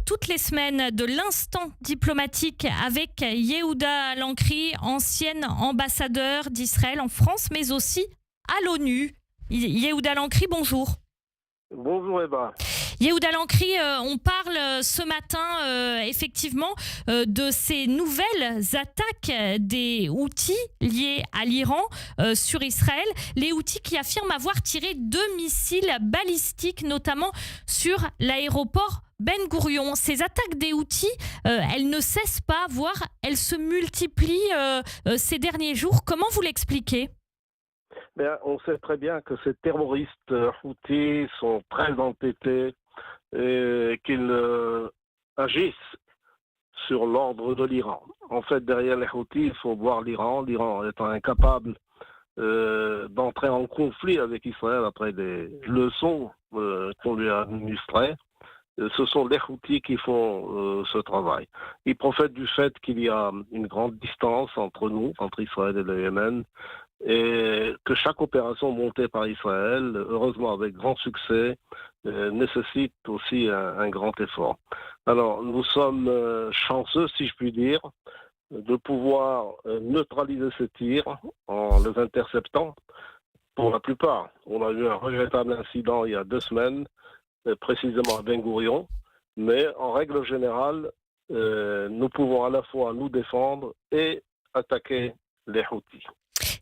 toutes les semaines de l'instant diplomatique avec Yehuda Lankri, ancien ambassadeur d'Israël en France, mais aussi à l'ONU. Yehuda Lankri, bonjour. Bonjour Eva. Yehuda Lankri, on parle ce matin effectivement de ces nouvelles attaques des Houthis liées à l'Iran sur Israël. Les Houthis qui affirment avoir tiré 2 missiles balistiques, notamment sur l'aéroport Ben Gourion. Ces attaques des Houthis, elles ne cessent pas, voire elles se multiplient ces derniers jours. Comment vous l'expliquez ? Bien, on sait très bien que ces terroristes Houthis sont très entêtés et qu'ils agissent sur l'ordre de l'Iran. En fait, derrière les Houthis, il faut voir l'Iran. L'Iran étant incapable d'entrer en conflit avec Israël après des leçons qu'on lui a administrées. Ce sont les Houthis qui font ce travail. Ils profitent du fait qu'il y a une grande distance entre nous, entre Israël et le Yémen, et que chaque opération montée par Israël, heureusement avec grand succès, nécessite aussi un grand effort. Alors, nous sommes chanceux, si je puis dire, de pouvoir neutraliser ces tirs en les interceptant. Pour la plupart, on a eu un regrettable incident il y a 2 semaines, précisément à Ben Gourion, mais en règle générale, nous pouvons à la fois nous défendre et attaquer les Houthis.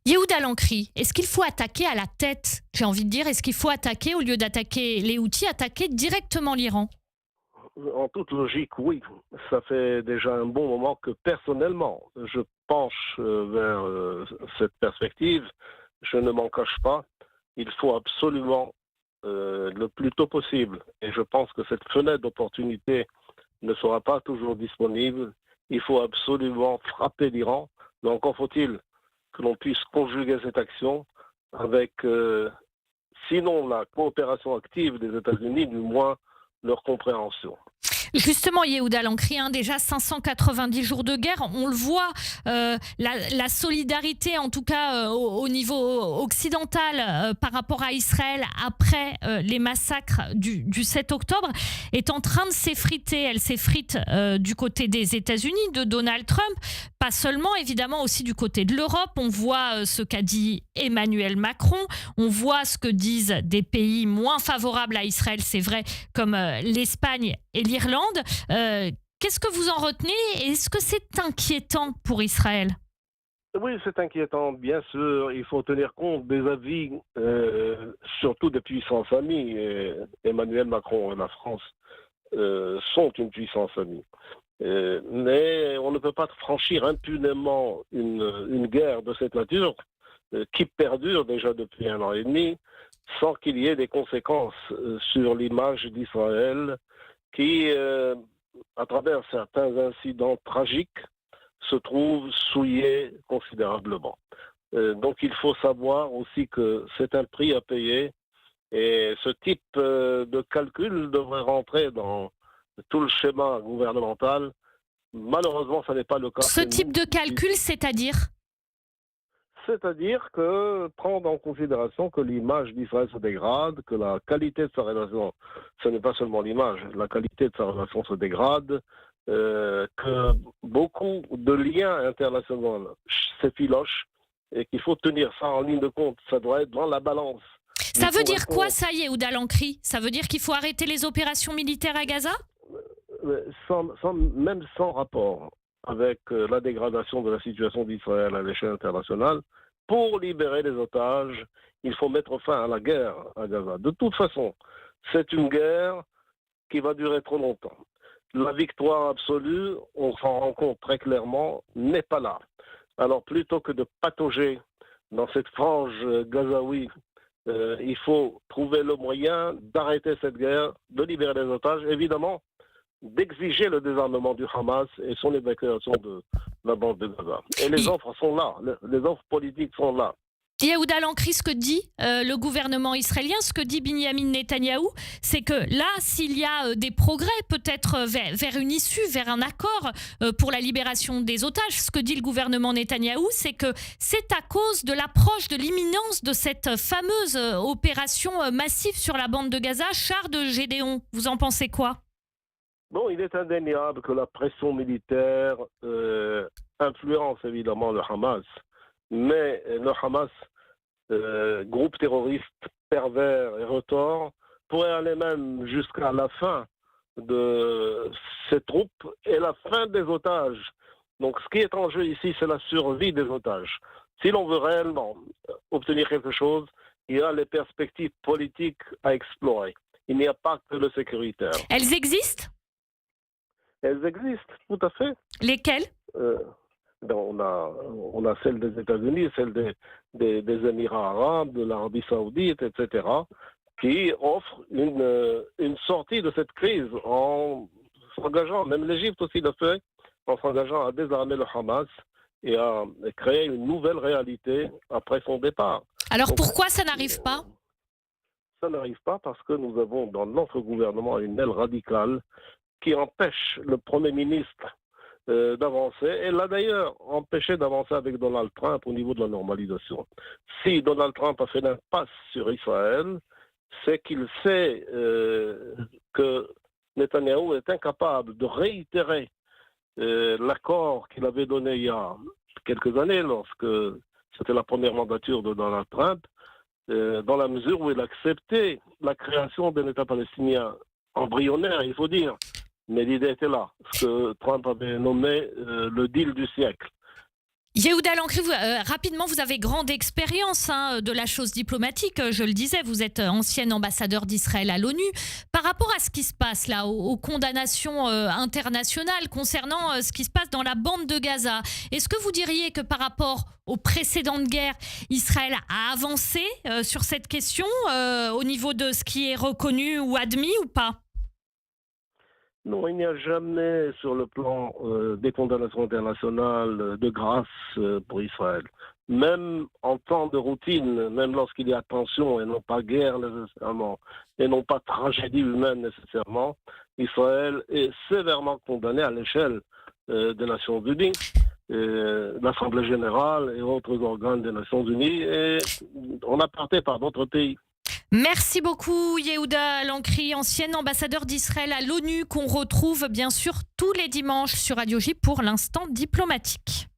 Yehuda Lankri, est-ce qu'il faut attaquer à la tête ? J'ai envie de dire, est-ce qu'il faut attaquer, au lieu d'attaquer les Houthis, attaquer directement l'Iran ? En toute logique, oui. Ça fait déjà un bon moment que personnellement, je penche vers cette perspective. Je ne m'en cache pas. Il faut absolument le plus tôt possible. Et je pense que cette fenêtre d'opportunité ne sera pas toujours disponible. Il faut absolument frapper l'Iran. Mais encore faut-il que l'on puisse conjuguer cette action avec, sinon la coopération active des États-Unis, du moins leur compréhension. Justement, Yehuda Lankri, déjà 590 jours de guerre, on le voit, la solidarité, en tout cas au niveau occidental, par rapport à Israël, après les massacres du 7 octobre, est en train de s'effriter. Elle s'effrite du côté des États-Unis, de Donald Trump, pas seulement, évidemment, aussi du côté de l'Europe. On voit ce qu'a dit Emmanuel Macron, on voit ce que disent des pays moins favorables à Israël, c'est vrai, comme l'Espagne et l'Irlande. Qu'est-ce que vous en retenez ? Est-ce que c'est inquiétant pour Israël ? Oui, c'est inquiétant, bien sûr. Il faut tenir compte des avis, surtout des puissances amies. Emmanuel Macron et la France sont une puissance amie. Mais on ne peut pas franchir impunément une guerre de cette nature qui perdure déjà depuis 1 an et demi sans qu'il y ait des conséquences sur l'image d'Israël qui, à travers certains incidents tragiques, se trouve souillé considérablement. Donc il faut savoir aussi que c'est un prix à payer et ce type de calcul devrait rentrer dans tout le schéma gouvernemental. Malheureusement, ça n'est pas le cas. Ce type de calcul, c'est-à-dire ? C'est-à-dire que prendre en considération que l'image d'Israël se dégrade, que la qualité de sa relation, ce n'est pas seulement l'image, la qualité de sa relation se dégrade, que beaucoup de liens internationaux s'effilochent et qu'il faut tenir ça en ligne de compte. Ça doit être dans la balance. Ça veut dire quoi, ça, Yehuda Lankri ? Ça veut dire qu'il faut arrêter les opérations militaires à Gaza ? Même sans rapport avec la dégradation de la situation d'Israël à l'échelle internationale, pour libérer les otages, il faut mettre fin à la guerre à Gaza. De toute façon, c'est une guerre qui va durer trop longtemps. La victoire absolue, on s'en rend compte très clairement, n'est pas là. Alors plutôt que de patauger dans cette frange gazaoui, il faut trouver le moyen d'arrêter cette guerre, de libérer les otages, évidemment, d'exiger le désarmement du Hamas et son évacuation de la bande de Gaza. Et les offres sont là, les offres politiques sont là. Yehuda Lankri, ce que dit le gouvernement israélien, ce que dit Binyamin Netanyahou, c'est que là, s'il y a des progrès, peut-être vers une issue, vers un accord pour la libération des otages, ce que dit le gouvernement Netanyahou, c'est que c'est à cause de l'approche, de l'imminence de cette fameuse opération massive sur la bande de Gaza, char de Gédéon. Vous en pensez quoi ? Bon, il est indéniable que la pression militaire influence évidemment le Hamas, mais le Hamas, groupe terroriste pervers et retors, pourrait aller même jusqu'à la fin de ces troupes et la fin des otages. Donc ce qui est en jeu ici, c'est la survie des otages. Si l'on veut réellement obtenir quelque chose, il y a les perspectives politiques à explorer. Il n'y a pas que le sécuritaire. Elles existent? Elles existent, tout à fait. Lesquelles? On a celle des États-Unis, celle des Émirats arabes, de l'Arabie saoudite, etc., qui offrent une sortie de cette crise en s'engageant, même l'Égypte aussi le fait, en s'engageant à désarmer le Hamas et à créer une nouvelle réalité après son départ. Alors Donc, pourquoi ça n'arrive pas? Ça n'arrive pas parce que nous avons dans notre gouvernement une aile radicale qui empêche le Premier ministre d'avancer. Elle l'a d'ailleurs empêché d'avancer avec Donald Trump au niveau de la normalisation. Si Donald Trump a fait l'impasse sur Israël, c'est qu'il sait que Netanyahou est incapable de réitérer l'accord qu'il avait donné il y a quelques années, lorsque c'était la première mandature de Donald Trump, dans la mesure où il acceptait la création d'un État palestinien embryonnaire, il faut dire. Mais l'idée était là, ce que Trump avait nommé le deal du siècle. Yehuda Lankri, rapidement, vous avez grande expérience de la chose diplomatique. Je le disais, vous êtes ancien ambassadeur d'Israël à l'ONU. Par rapport à ce qui se passe là, aux condamnations internationales concernant ce qui se passe dans la bande de Gaza, est-ce que vous diriez que par rapport aux précédentes guerres, Israël a avancé sur cette question au niveau de ce qui est reconnu ou admis ou pas? Non, il n'y a jamais sur le plan des condamnations internationales de grâce pour Israël. Même en temps de routine, même lorsqu'il y a tension et non pas guerre nécessairement, et non pas tragédie humaine nécessairement, Israël est sévèrement condamné à l'échelle des Nations Unies, l'Assemblée générale et autres organes des Nations Unies, et on a parté par d'autres pays. Merci beaucoup Yehuda Lankri, ancien ambassadeur d'Israël à l'ONU, qu'on retrouve bien sûr tous les dimanches sur Radio J pour l'instant diplomatique.